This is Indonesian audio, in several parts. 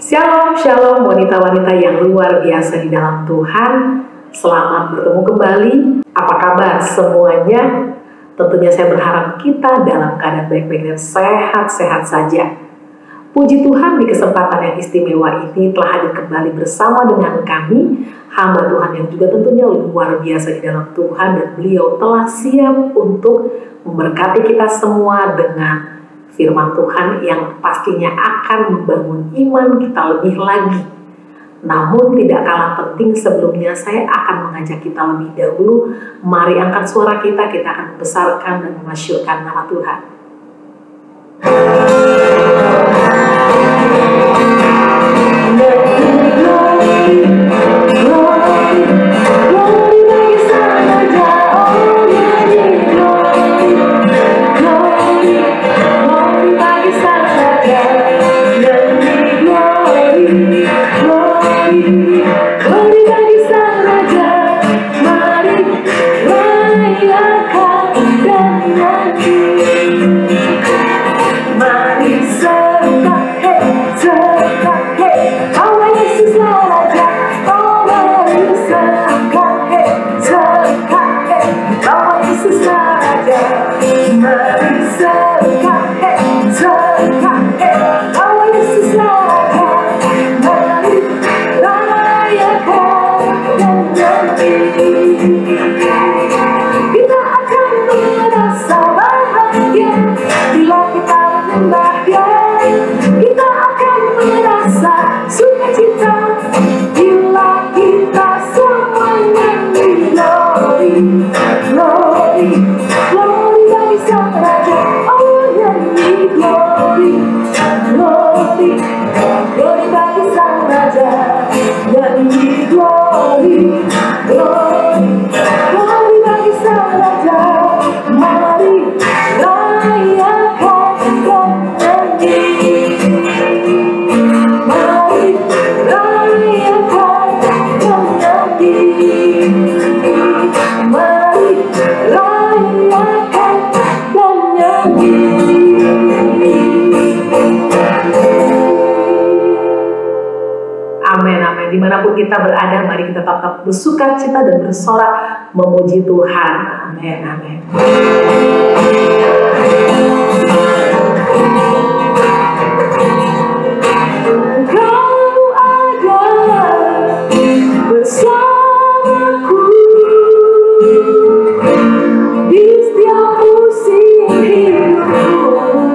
Shalom, shalom wanita-wanita yang luar biasa di dalam Tuhan. Selamat bertemu kembali. Apa kabar semuanya? Tentunya saya berharap kita dalam keadaan baik-baik dan sehat-sehat saja. Puji Tuhan, di kesempatan yang istimewa ini telah hadir kembali bersama dengan kami, hamba Tuhan yang juga tentunya luar biasa di dalam Tuhan, dan beliau telah siap untuk memberkati kita semua dengan firman Tuhan yang pastinya akan membangun iman kita lebih lagi. Namun tidak kalah penting, sebelumnya saya akan mengajak kita lebih dahulu, mari angkat suara kita akan membesarkan dan memasyurkan nama Tuhan. Dimanapun kita berada, mari kita tetap bersuka cita dan bersorak memuji Tuhan. Amin, amin. Kau ada bersamaku di setiap musim hidupku.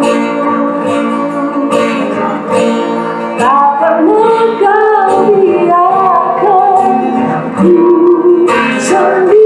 Tak pernah kau biarkan ku sendiri.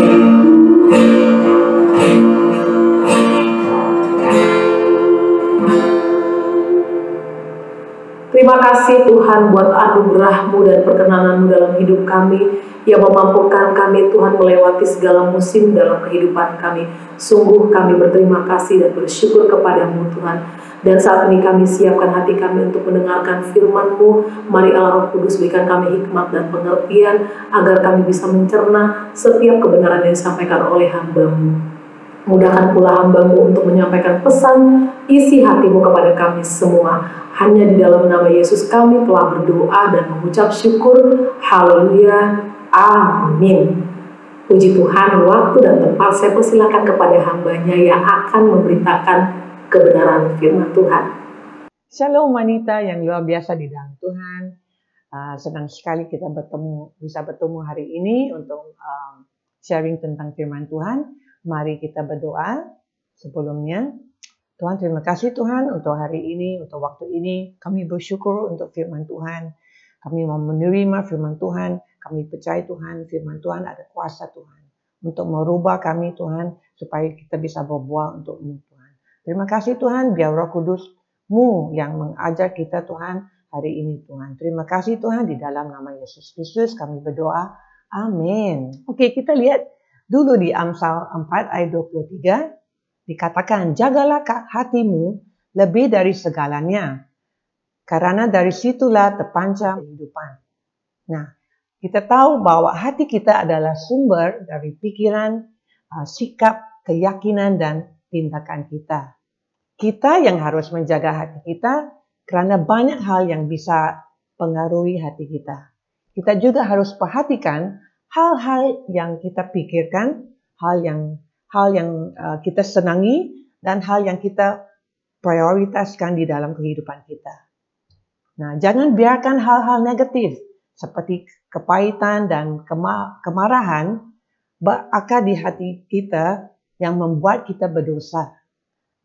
Terima kasih Tuhan buat anugerah-Mu dan perkenanan-Mu dalam hidup kami yang memampukan kami Tuhan melewati segala musim dalam kehidupan kami. Sungguh kami berterima kasih dan bersyukur kepada-Mu Tuhan. Dan saat ini kami siapkan hati kami untuk mendengarkan firman-Mu. Mari Allah Roh Kudus berikan kami hikmat dan pengertian agar kami bisa mencerna setiap kebenaran yang disampaikan oleh hamba-Mu. Mudahkan pula hamba-Mu untuk menyampaikan pesan isi hati-Mu kepada kami semua. Hanya di dalam nama Yesus kami telah berdoa dan mengucap syukur. Haleluya. Amin. Puji Tuhan, waktu dan tempat saya persilakan kepada hamba-Nya yang akan memberitakan kebenaran firman Tuhan. Shalom wanita yang luar biasa di dalam Tuhan. Senang sekali kita bisa bertemu hari ini untuk sharing tentang firman Tuhan. Mari kita berdoa sebelumnya. Tuhan, terima kasih Tuhan untuk hari ini, untuk waktu ini. Kami bersyukur untuk firman Tuhan. Kami mau menerima firman Tuhan. Kami percaya Tuhan, firman Tuhan ada kuasa Tuhan. Untuk merubah kami Tuhan, supaya kita bisa berbuah untuk-Mu Tuhan. Terima kasih Tuhan, biar Roh Kudus-Mu yang mengajar kita Tuhan hari ini Tuhan. Terima kasih Tuhan, di dalam nama Yesus Kristus kami berdoa. Amin. Oke, kita lihat dulu di Amsal 4 ayat 23. Dikatakan, jagalah hatimu lebih dari segalanya, karena dari situlah terpancar kehidupan. Nah, kita tahu bahwa hati kita adalah sumber dari pikiran, sikap, keyakinan, dan tindakan kita. Kita yang harus menjaga hati kita, karena banyak hal yang bisa pengaruhi hati kita. Kita juga harus perhatikan hal-hal yang kita pikirkan, hal yang kita senangi, dan hal yang kita prioritaskan di dalam kehidupan kita. Nah, jangan biarkan hal-hal negatif seperti kepahitan dan kemarahan berakar di hati kita yang membuat kita berdosa.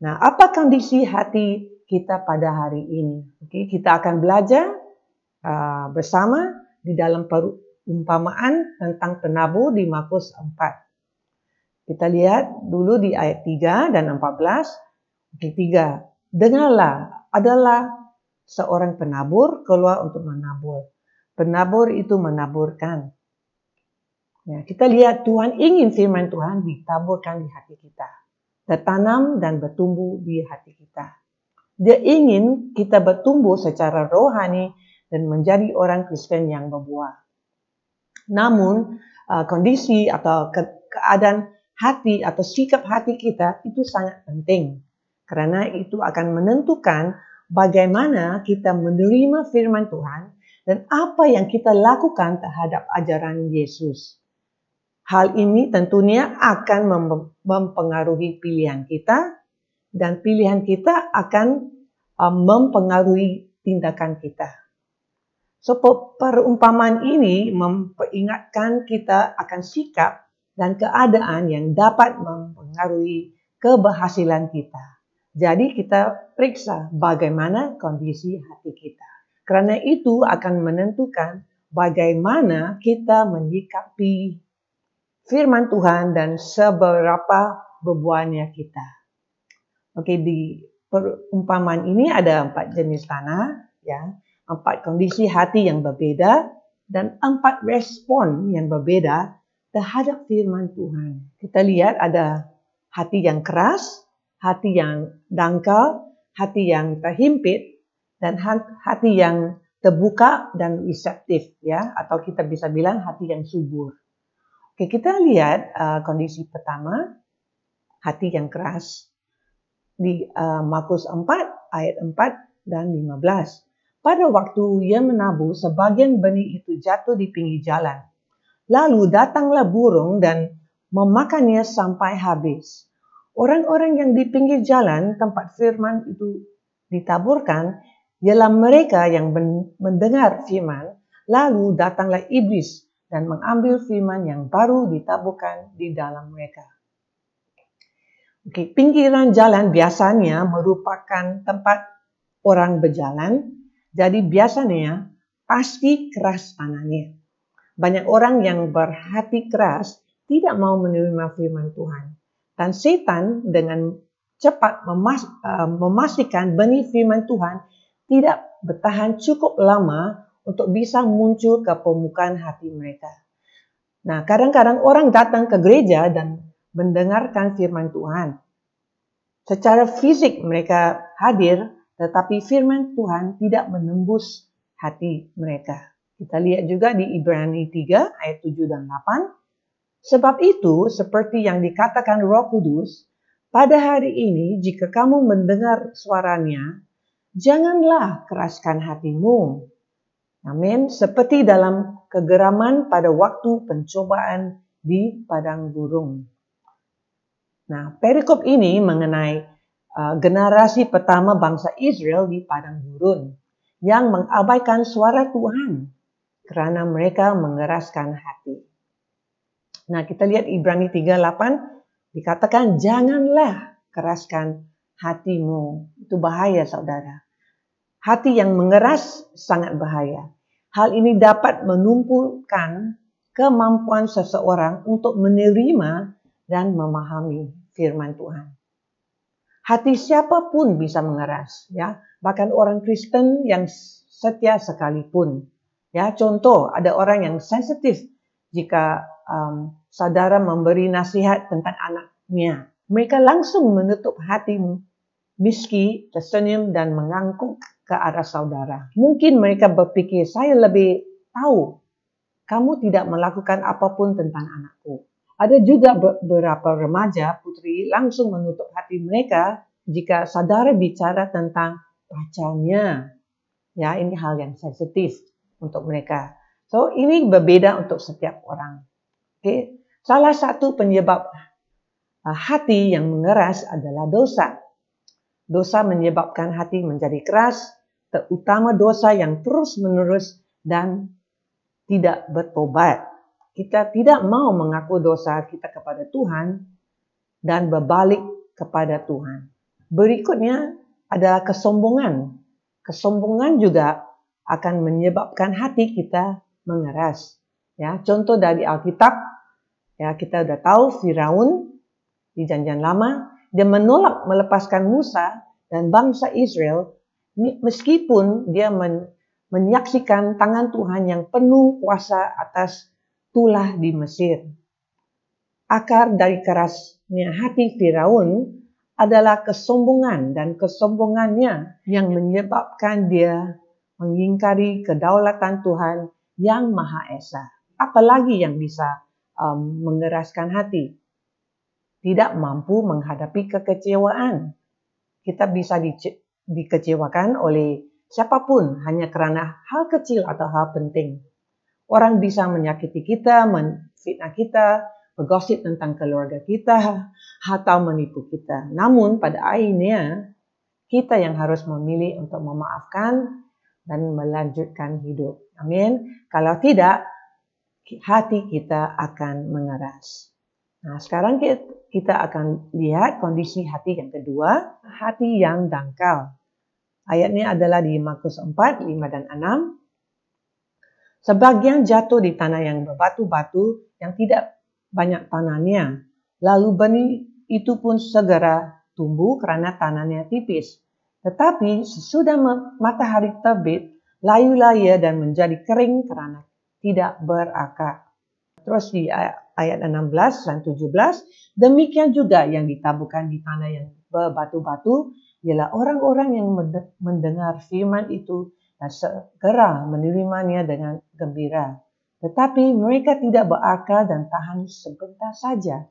Nah, apa kondisi hati kita pada hari ini? Oke, kita akan belajar bersama di dalam perumpamaan tentang penabur di Markus 4. Kita lihat dulu di ayat 3 dan 14. Ayat 3. Dengarlah, adalah seorang penabur keluar untuk menabur. Penabur itu menaburkan. Ya, kita lihat Tuhan ingin firman Tuhan ditaburkan di hati kita. Tertanam dan bertumbuh di hati kita. Dia ingin kita bertumbuh secara rohani dan menjadi orang Kristen yang berbuah. Namun, kondisi atau keadaan hati atau sikap hati kita itu sangat penting. Karena itu akan menentukan bagaimana kita menerima firman Tuhan dan apa yang kita lakukan terhadap ajaran Yesus. Hal ini tentunya akan mempengaruhi pilihan kita dan pilihan kita akan mempengaruhi tindakan kita. So, perumpamaan ini memperingatkan kita akan sikap dan keadaan yang dapat mempengaruhi keberhasilan kita. Jadi kita periksa bagaimana kondisi hati kita. Karena itu akan menentukan bagaimana kita menyikapi firman Tuhan dan seberapa berbuahnya kita. Oke, di perumpamaan ini ada 4 jenis tanah, ya, 4 kondisi hati yang berbeda dan 4 respon yang berbeda terhadap firman Tuhan. Kita lihat ada hati yang keras, hati yang dangkal, hati yang terhimpit, dan hati yang terbuka dan reseptif, ya, atau kita bisa bilang hati yang subur. Oke, kita lihat kondisi pertama, hati yang keras di Markus 4 ayat 4 dan 15. Pada waktu ia menabur, sebagian benih itu jatuh di pinggir jalan. Lalu datanglah burung dan memakannya sampai habis. Orang-orang yang di pinggir jalan tempat firman itu ditaburkan ialah mereka yang mendengar firman, lalu datanglah iblis dan mengambil firman yang baru ditaburkan di dalam mereka. Oke, pinggiran jalan biasanya merupakan tempat orang berjalan, jadi biasanya pasti keras tanahnya. Banyak orang yang berhati keras tidak mau menerima firman Tuhan. Dan setan dengan cepat memastikan benih firman Tuhan tidak bertahan cukup lama untuk bisa muncul ke permukaan hati mereka. Nah, kadang-kadang orang datang ke gereja dan mendengarkan firman Tuhan. Secara fisik mereka hadir, tetapi firman Tuhan tidak menembus hati mereka. Kita lihat juga di Ibrani 3 ayat 7 dan 8. Sebab itu, seperti yang dikatakan Roh Kudus, pada hari ini jika kamu mendengar suaranya, janganlah keraskan hatimu. Amin. Seperti dalam kegeraman pada waktu pencobaan di padang gurun. Nah, perikop ini mengenai generasi pertama bangsa Israel di padang gurun yang mengabaikan suara Tuhan karena mereka mengeraskan hati. Nah, kita lihat Ibrani 3:8 dikatakan janganlah keraskan hatimu. Itu bahaya, saudara. Hati yang mengeras sangat bahaya. Hal ini dapat menumpukan kemampuan seseorang untuk menerima dan memahami firman Tuhan. Hati siapapun bisa mengeras, ya. Bahkan orang Kristen yang setia sekalipun. Ya, contoh ada orang yang sensitif jika saudara memberi nasihat tentang anaknya. Mereka langsung menutup hati meski tersenyum dan mengangguk ke arah saudara. Mungkin mereka berpikir, saya lebih tahu. Kamu tidak melakukan apapun tentang anakku. Ada juga beberapa remaja putri langsung menutup hati mereka jika saudara bicara tentang pacarnya. Ya, ini hal yang sensitif untuk mereka. So, ini berbeda untuk setiap orang. Okay. Salah satu penyebab hati yang mengeras adalah dosa. Dosa menyebabkan hati menjadi keras, terutama dosa yang terus-menerus dan tidak bertobat. Kita tidak mau mengaku dosa kita kepada Tuhan dan berbalik kepada Tuhan. Berikutnya adalah kesombongan. Kesombongan juga akan menyebabkan hati kita mengeras. Ya, contoh dari Alkitab, ya kita sudah tahu Firaun di Janjian Lama, dia menolak melepaskan Musa dan bangsa Israel meskipun dia menyaksikan tangan Tuhan yang penuh kuasa atas tulah di Mesir. Akar dari kerasnya hati Firaun adalah kesombongan dan kesombongannya yang menyebabkan dia mengingkari kedaulatan Tuhan yang Maha Esa. Apalagi yang bisa mengeraskan hati? Tidak mampu menghadapi kekecewaan. Kita bisa dikecewakan oleh siapapun hanya karena hal kecil atau hal penting. Orang bisa menyakiti kita, menfitnah kita, bergosip tentang keluarga kita, atau menipu kita. Namun pada akhirnya kita yang harus memilih untuk memaafkan dan melanjutkan hidup. Amin. Kalau tidak, hati kita akan mengeras. Nah, sekarang kita akan lihat kondisi hati yang kedua, hati yang dangkal. Ayatnya adalah di Markus 4, 5 dan 6. Sebagian jatuh di tanah yang berbatu-batu yang tidak banyak tanahnya. Lalu benih itu pun segera tumbuh karena tanahnya tipis. Tetapi sesudah matahari terbit, layu-lah ia dan menjadi kering karena tidak berakar. Terus di ayat 16 dan 17, demikian juga yang ditaburkan di tanah yang berbatu-batu, ialah orang-orang yang mendengar firman itu dan segera menerimanya dengan gembira. Tetapi mereka tidak berakal dan tahan sebentar saja.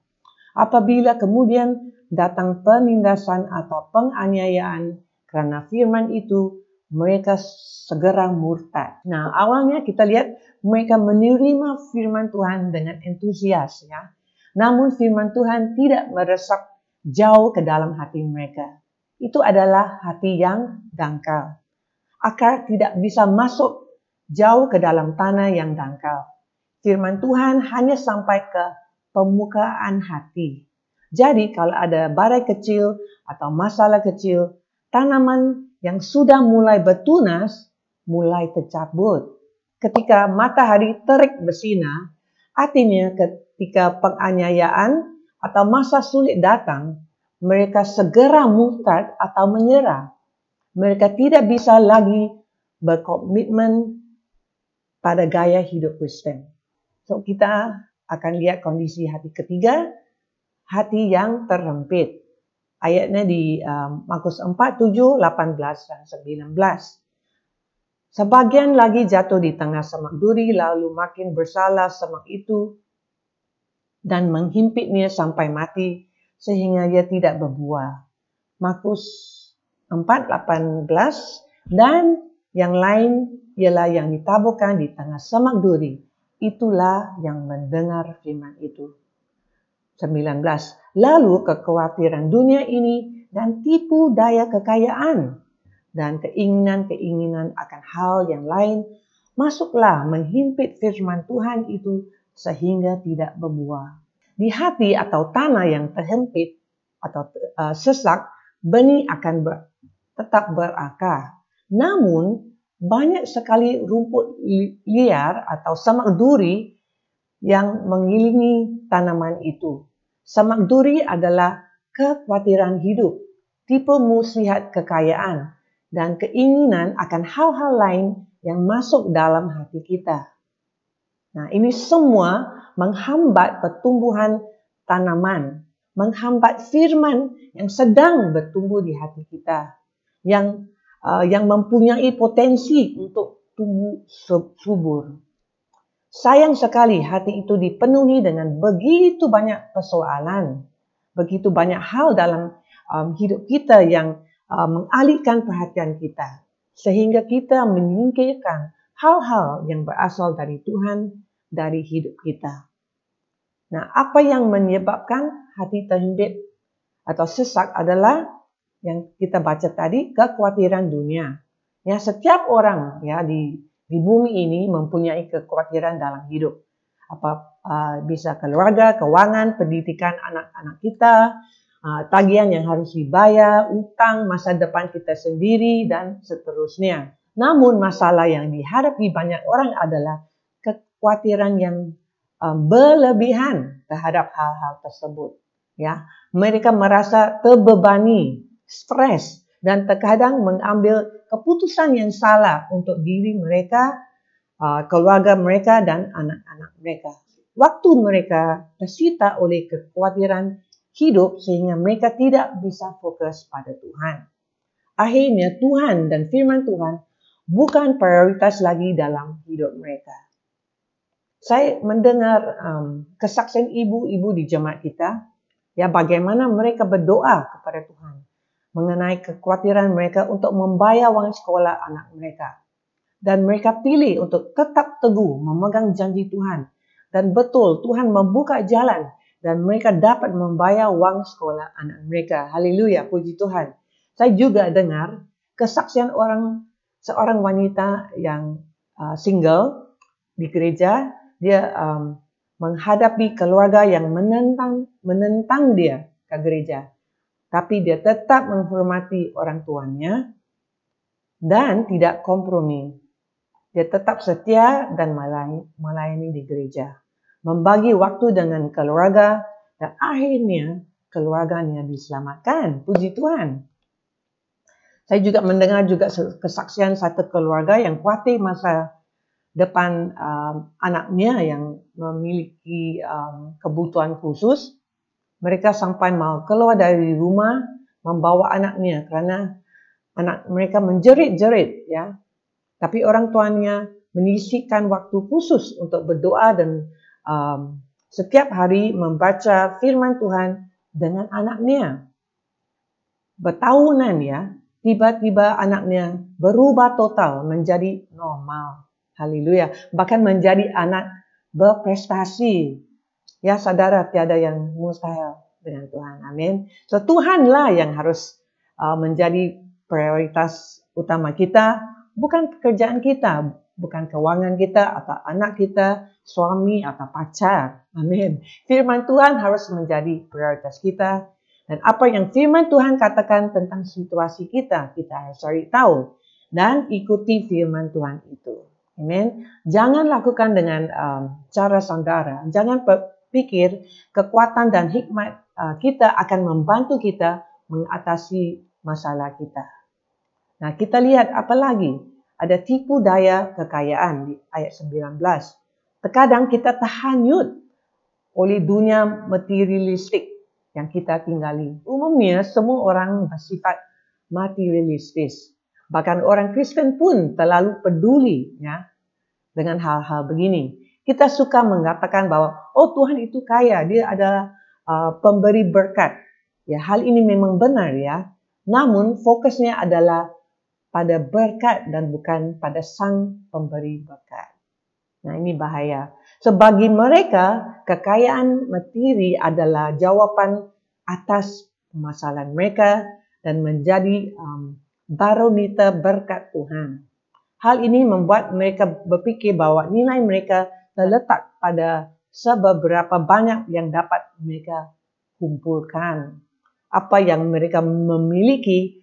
Apabila kemudian datang penindasan atau penganiayaan karena firman itu, mereka segera murtad. Nah, awalnya kita lihat mereka menerima firman Tuhan dengan antusias, ya. Namun firman Tuhan tidak meresap jauh ke dalam hati mereka. Itu adalah hati yang dangkal. Akar tidak bisa masuk jauh ke dalam tanah yang dangkal. Firman Tuhan hanya sampai ke permukaan hati. Jadi kalau ada badai kecil atau masalah kecil, tanaman yang sudah mulai bertunas, mulai tercabut. Ketika matahari terik bersinar, artinya ketika penganiayaan atau masa sulit datang, mereka segera murtad atau menyerah. Mereka tidak bisa lagi berkomitmen pada gaya hidup Kristen. So kita akan lihat kondisi hati ketiga, hati yang terhimpit. Ayatnya di Markus 4, 7, 18 dan 19. Sebagian lagi jatuh di tengah semak duri, lalu makin bersalah semak itu dan menghimpitnya sampai mati sehingga ia tidak berbuah. Markus 4, 18 dan yang lain ialah yang ditaburkan di tengah semak duri. Itulah yang mendengar firman itu. 19. Lalu kekhawatiran dunia ini dan tipu daya kekayaan dan keinginan-keinginan akan hal yang lain masuklah menghimpit firman Tuhan itu sehingga tidak berbuah. Di hati atau tanah yang terhimpit atau sesak, benih akan tetap berakar. Namun banyak sekali rumput liar atau semak duri yang mengelilingi tanaman itu. Semak duri adalah kekhawatiran hidup, tipu muslihat kekayaan, dan keinginan akan hal-hal lain yang masuk dalam hati kita. Nah, ini semua menghambat pertumbuhan tanaman, menghambat firman yang sedang bertumbuh di hati kita, yang mempunyai potensi untuk tumbuh subur. Sayang sekali hati itu dipenuhi dengan begitu banyak persoalan, begitu banyak hal dalam hidup kita yang mengalihkan perhatian kita, sehingga kita menyingkirkan hal-hal yang berasal dari Tuhan dari hidup kita. Nah, apa yang menyebabkan hati terhimpit atau sesak adalah yang kita baca tadi, kekhawatiran dunia. Ya, setiap orang ya di bumi ini mempunyai kekhawatiran dalam hidup. Bisa keluarga, keuangan, pendidikan anak-anak kita, tagihan yang harus dibayar, utang, masa depan kita sendiri, dan seterusnya. Namun masalah yang dihadapi banyak orang adalah kekhawatiran yang berlebihan terhadap hal-hal tersebut. Ya, mereka merasa terbebani, stres, dan terkadang mengambil keputusan yang salah untuk diri mereka, keluarga mereka, dan anak-anak mereka. Waktu mereka tersita oleh kekhawatiran hidup sehingga mereka tidak bisa fokus pada Tuhan. Akhirnya Tuhan dan firman Tuhan bukan prioritas lagi dalam hidup mereka. Saya mendengar kesaksian ibu-ibu di jemaat kita, ya bagaimana mereka berdoa kepada Tuhan mengenai kekhawatiran mereka untuk membayar wang sekolah anak mereka. Dan mereka pilih untuk tetap teguh memegang janji Tuhan. Dan betul Tuhan membuka jalan dan mereka dapat membayar wang sekolah anak mereka. Haleluya, puji Tuhan. Saya juga dengar kesaksian seorang wanita yang single di gereja. Dia menghadapi keluarga yang menentang dia ke gereja. Tapi dia tetap menghormati orang tuanya dan tidak kompromi. Dia tetap setia dan melayani di gereja. Membagi waktu dengan keluarga dan akhirnya keluarganya diselamatkan. Puji Tuhan. Saya juga mendengar juga kesaksian satu keluarga yang khawatir masa depan anaknya yang memiliki kebutuhan khusus. Mereka sampai mau keluar dari rumah membawa anaknya karena anak mereka menjerit-jerit, ya. Tapi orang tuanya menyisihkan waktu khusus untuk berdoa dan setiap hari membaca firman Tuhan dengan anaknya. Bertahunan ya, tiba-tiba anaknya berubah total menjadi normal. Haleluya. Bahkan menjadi anak berprestasi. Ya, saudara, tiada yang mustahil dengan Tuhan. Amin. So, Tuhanlah yang harus menjadi prioritas utama kita. Bukan pekerjaan kita, bukan keuangan kita, atau anak kita, suami, atau pacar. Amin. Firman Tuhan harus menjadi prioritas kita. Dan apa yang firman Tuhan katakan tentang situasi kita harus cari tahu. Dan ikuti firman Tuhan itu. Amin. Jangan lakukan dengan cara saudara. Jangan pikir kekuatan dan hikmat kita akan membantu kita mengatasi masalah kita. Nah, kita lihat apa lagi? Ada tipu daya kekayaan di ayat 19. Terkadang kita terhanyut oleh dunia materialistik yang kita tinggali. Umumnya semua orang bersifat materialistis. Bahkan orang Kristen pun terlalu peduli ya dengan hal-hal begini. Kita suka mengatakan bahwa Tuhan itu kaya, dia adalah pemberi berkat. Ya, hal ini memang benar ya. Namun fokusnya adalah pada berkat dan bukan pada sang pemberi berkat. Nah, ini bahaya. Bagi mereka, kekayaan materi adalah jawaban atas permasalahan mereka dan menjadi barometer berkat Tuhan. Hal ini membuat mereka berfikir bahwa nilai mereka terletak pada seberapa banyak yang dapat mereka kumpulkan. Apa yang mereka memiliki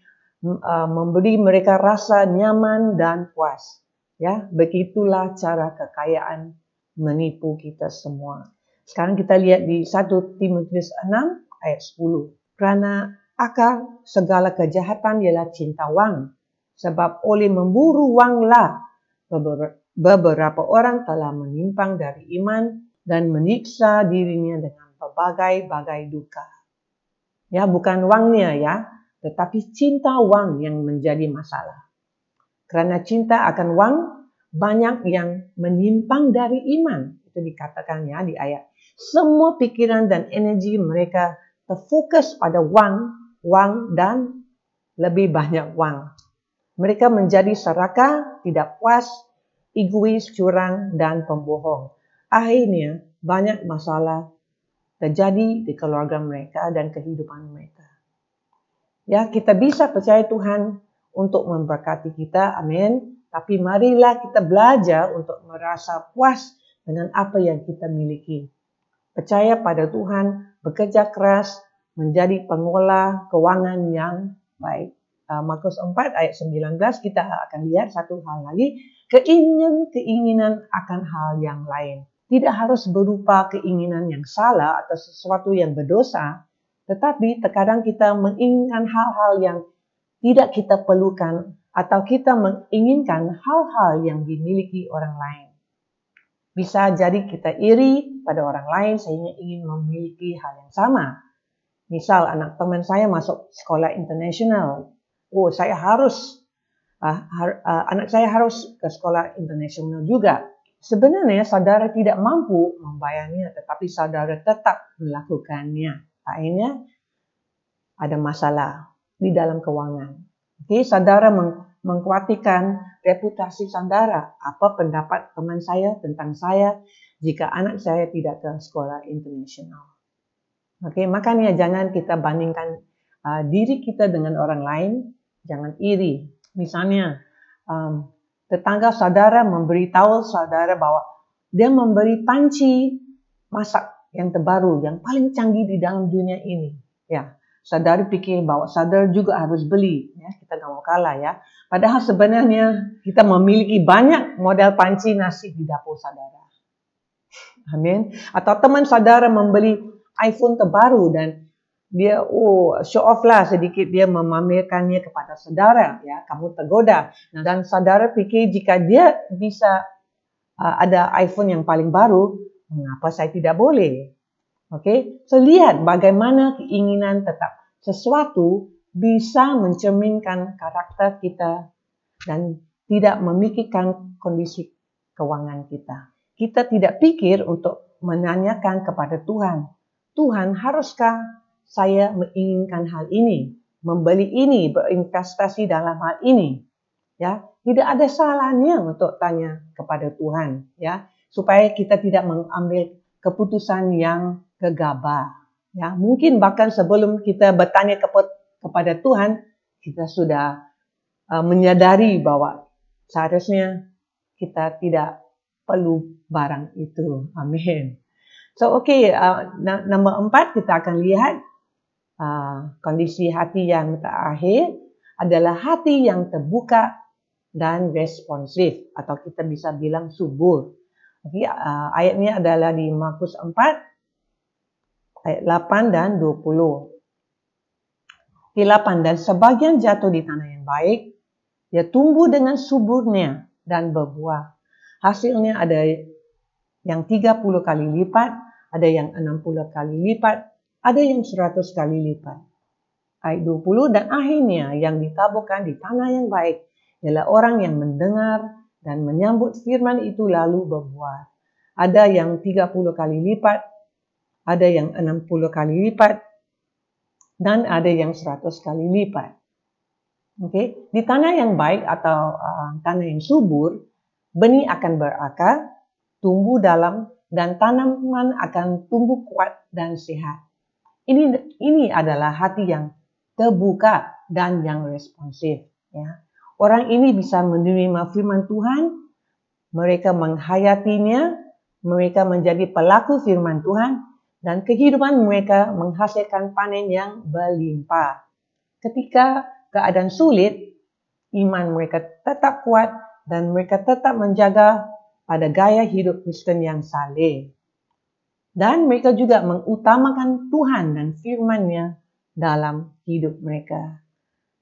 memberi mereka rasa nyaman dan puas. Ya, begitulah cara kekayaan menipu kita semua. Sekarang kita lihat di 1 Timotius 6 ayat 10. Kerana akar segala kejahatan ialah cinta wang. Sebab oleh memburu wanglah beberapa orang telah menyimpang dari iman dan menyiksa dirinya dengan berbagai-bagai duka. Ya, bukan wangnya ya, tetapi cinta wang yang menjadi masalah. Karena cinta akan wang, banyak yang menyimpang dari iman. Itu dikatakan ya di ayat. Semua pikiran dan energi mereka terfokus pada wang dan lebih banyak wang. Mereka menjadi serakah, tidak puas, egois, curang, dan pembohong. Akhirnya, banyak masalah terjadi di keluarga mereka dan kehidupan mereka. Ya, kita bisa percaya Tuhan untuk memberkati kita, amin. Tapi marilah kita belajar untuk merasa puas dengan apa yang kita miliki. Percaya pada Tuhan, bekerja keras, menjadi pengolah keuangan yang baik. Markus 4 ayat 19 kita akan lihat satu hal lagi. Keinginan akan hal yang lain. Tidak harus berupa keinginan yang salah atau sesuatu yang berdosa. Tetapi terkadang kita menginginkan hal-hal yang tidak kita perlukan. Atau kita menginginkan hal-hal yang dimiliki orang lain. Bisa jadi kita iri pada orang lain sehingga ingin memiliki hal yang sama. Misal anak teman saya masuk sekolah internasional. Saya harus, anak saya harus ke sekolah internasional juga. Sebenarnya saudara tidak mampu membayarnya, tetapi saudara tetap melakukannya. Akhirnya ada masalah di dalam keuangan. Saudara mengkhawatirkan reputasi saudara. Apa pendapat teman saya tentang saya jika anak saya tidak ke sekolah internasional? Makanya jangan kita bandingkan diri kita dengan orang lain. Jangan iri. Misalnya, tetangga saudara memberitahu saudara bahwa dia memberi panci masak yang terbaru, yang paling canggih di dalam dunia ini. Ya, saudara pikir bahwa saudara juga harus beli. Ya, kita nggak mau kalah ya. Padahal sebenarnya kita memiliki banyak model panci nasi di dapur saudara. Amin. Atau teman saudara membeli iPhone terbaru dan dia show off lah sedikit, dia memamerkannya kepada saudara, ya, kamu tergoda. Dan saudara pikir jika dia bisa ada iPhone yang paling baru, mengapa saya tidak boleh? So lihat bagaimana keinginan tetap sesuatu bisa mencerminkan karakter kita dan tidak memikirkan kondisi keuangan kita. Kita tidak pikir untuk menanyakan kepada Tuhan, Tuhan, haruskah saya menginginkan hal ini, membeli ini, berinvestasi dalam hal ini? Ya, tidak ada salahnya untuk tanya kepada Tuhan, ya, supaya kita tidak mengambil keputusan yang gegabah. Ya, mungkin bahkan sebelum kita bertanya kepada Tuhan, kita sudah menyadari bahwa seharusnya kita tidak perlu barang itu. Amin. So, nombor 4 kita akan lihat kondisi hati yang terakhir adalah hati yang terbuka dan responsif, atau kita bisa bilang subur. Ayatnya adalah di Markus 4 ayat 8 dan 20. 8. Dan sebagian jatuh di tanah yang baik, ia tumbuh dengan suburnya dan berbuah. Hasilnya ada yang 30 kali lipat, ada yang 60 kali lipat, ada yang 100 kali lipat. Ayat 20, dan akhirnya yang ditaburkan di tanah yang baik ialah orang yang mendengar dan menyambut firman itu lalu berbuah. Ada yang 30 kali lipat, ada yang 60 kali lipat, dan ada yang 100 kali lipat. Okay? Di tanah yang baik atau tanah yang subur, benih akan berakar, tumbuh dalam, dan tanaman akan tumbuh kuat dan sehat. Ini adalah hati yang terbuka dan yang responsif. Ya. Orang ini bisa menerima firman Tuhan, mereka menghayatinya, mereka menjadi pelaku firman Tuhan, dan kehidupan mereka menghasilkan panen yang berlimpah. Ketika keadaan sulit, iman mereka tetap kuat dan mereka tetap menjaga pada gaya hidup Kristen yang saleh. Dan mereka juga mengutamakan Tuhan dan firman-Nya dalam hidup mereka.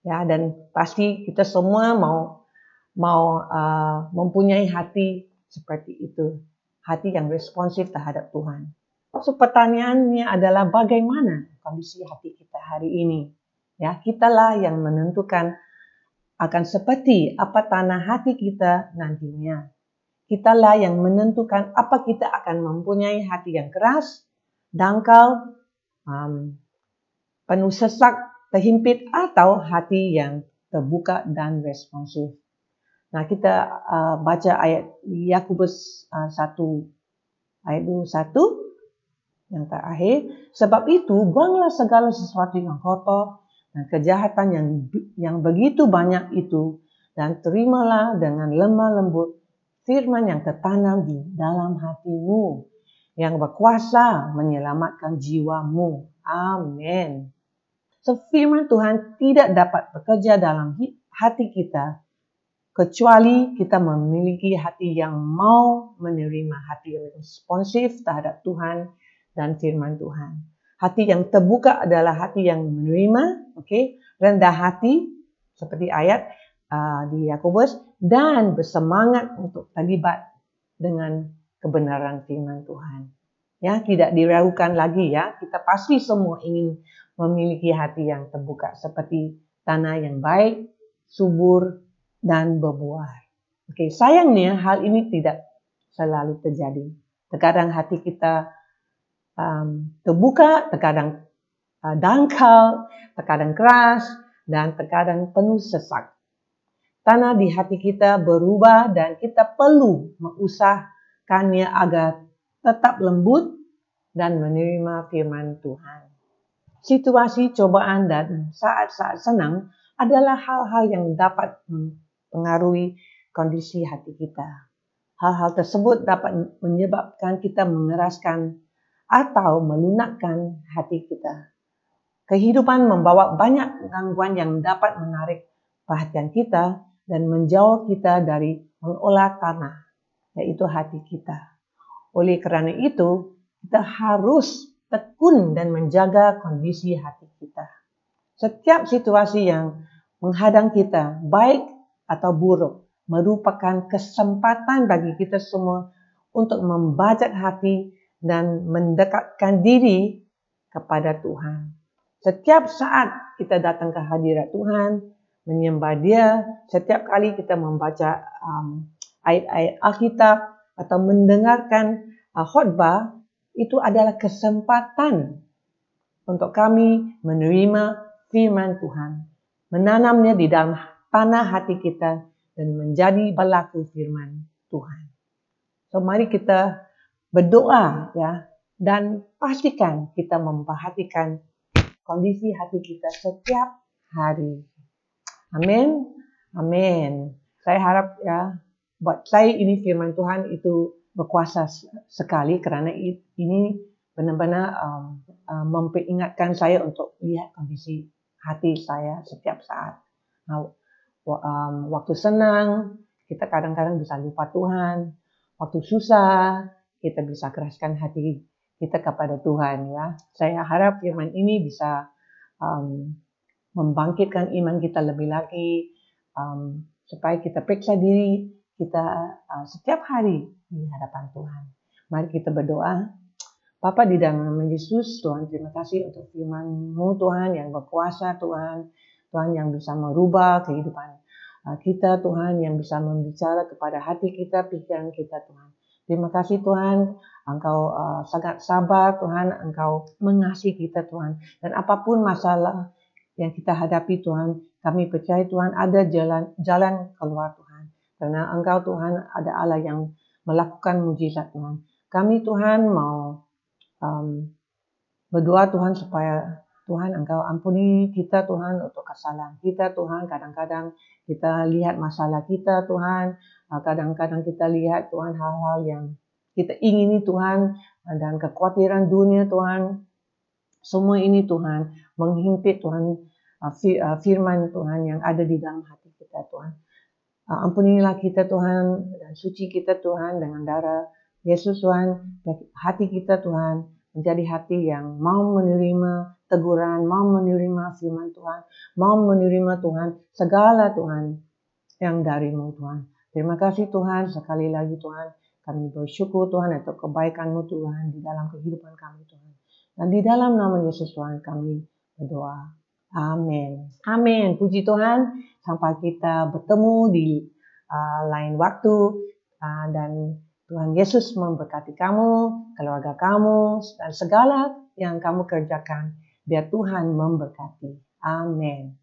Ya, dan pasti kita semua mau mempunyai hati seperti itu, hati yang responsif terhadap Tuhan. So, pertanyaannya adalah bagaimana kondisi hati kita hari ini? Ya, kitalah yang menentukan akan seperti apa tanah hati kita nantinya. Kitalah yang menentukan apa kita akan mempunyai hati yang keras, dangkal, penuh sesak, terhimpit, atau hati yang terbuka dan responsif. Nah, kita baca ayat Yakobus 1 ayat 21 yang terakhir. Sebab itu, buanglah segala sesuatu yang kotor dan kejahatan yang begitu banyak itu, dan terimalah dengan lemah lembut firman yang tertanam di dalam hatimu, yang berkuasa menyelamatkan jiwamu. Amin. So, firman Tuhan tidak dapat bekerja dalam hati kita kecuali kita memiliki hati yang mau menerima, hati yang responsif terhadap Tuhan dan firman Tuhan. Hati yang terbuka adalah hati yang menerima, rendah hati, seperti ayat di Yakobus, dan bersemangat untuk terlibat dengan kebenaran firman Tuhan. Ya, tidak diragukan lagi ya. Kita pasti semua ingin memiliki hati yang terbuka seperti tanah yang baik, subur, dan berbuah. Sayangnya hal ini tidak selalu terjadi. Terkadang hati kita terbuka, terkadang dangkal, terkadang keras, dan terkadang penuh sesak. Tanah di hati kita berubah dan kita perlu mengusahakannya agar tetap lembut dan menerima firman Tuhan. Situasi cobaan dan saat-saat senang adalah hal-hal yang dapat mempengaruhi kondisi hati kita. Hal-hal tersebut dapat menyebabkan kita mengeraskan atau melunakkan hati kita. Kehidupan membawa banyak gangguan yang dapat menarik perhatian kita dan menjauh kita dari mengolah tanah, yaitu hati kita. Oleh kerana itu, kita harus tekun dan menjaga kondisi hati kita. Setiap situasi yang menghadang kita, baik atau buruk, merupakan kesempatan bagi kita semua untuk membajak hati dan mendekatkan diri kepada Tuhan. Setiap saat kita datang ke hadirat Tuhan, menyembah Dia, setiap kali kita membaca ayat-ayat Alkitab atau mendengarkan khotbah, itu adalah kesempatan untuk kami menerima firman Tuhan, menanamnya di dalam tanah hati kita dan menjadi pelaku firman Tuhan. So, mari kita berdoa ya, dan pastikan kita memperhatikan kondisi hati kita setiap hari. Amin. Amin. Saya harap ya, buat saya ini firman Tuhan itu berkuasa sekali kerana ini benar-benar memperingatkan saya untuk lihat kondisi hati saya setiap saat. Waktu senang, kita kadang-kadang bisa lupa Tuhan. Waktu susah, kita bisa keraskan hati kita kepada Tuhan ya. Saya harap firman ini bisa membangkitkan iman kita lebih lagi, supaya kita periksa diri kita setiap hari di hadapan Tuhan. Mari kita berdoa. Bapa di dalam nama Yesus, Tuhan terima kasih untuk firman-Mu Tuhan yang berkuasa Tuhan. Tuhan yang bisa merubah kehidupan kita Tuhan, yang bisa membicara kepada hati kita, pikiran kita Tuhan. Terima kasih Tuhan, Engkau sangat sabar Tuhan, Engkau mengasihi kita Tuhan. Dan apapun masalah yang kita hadapi Tuhan, kami percaya Tuhan ada jalan keluar Tuhan. Karena Engkau Tuhan ada Allah yang melakukan mujizat Tuhan. Kami Tuhan mau berdoa Tuhan supaya Tuhan Engkau ampuni kita Tuhan untuk kesalahan kita Tuhan. Kadang-kadang kita lihat masalah kita Tuhan. Kadang-kadang kita lihat Tuhan hal-hal yang kita ingini Tuhan. Dan kekhawatiran dunia Tuhan. Semua ini Tuhan menghimpit Tuhan firman Tuhan yang ada di dalam hati kita Tuhan. Ampunilah kita Tuhan dan suci kita Tuhan dengan darah Yesus Tuhan. Hati kita Tuhan menjadi hati yang mau menerima teguran, mau menerima firman Tuhan, mau menerima Tuhan segala Tuhan yang dari-Mu Tuhan. Terima kasih Tuhan, sekali lagi Tuhan, kami bersyukur Tuhan untuk kebaikan-Mu Tuhan di dalam kehidupan kami Tuhan. Dan di dalam nama Yesus Tuhan kami berdoa. Amin. Amin. Puji Tuhan, sampai kita bertemu di lain waktu, dan Tuhan Yesus memberkati kamu, keluarga kamu, dan segala yang kamu kerjakan. Biar Tuhan memberkati. Amin.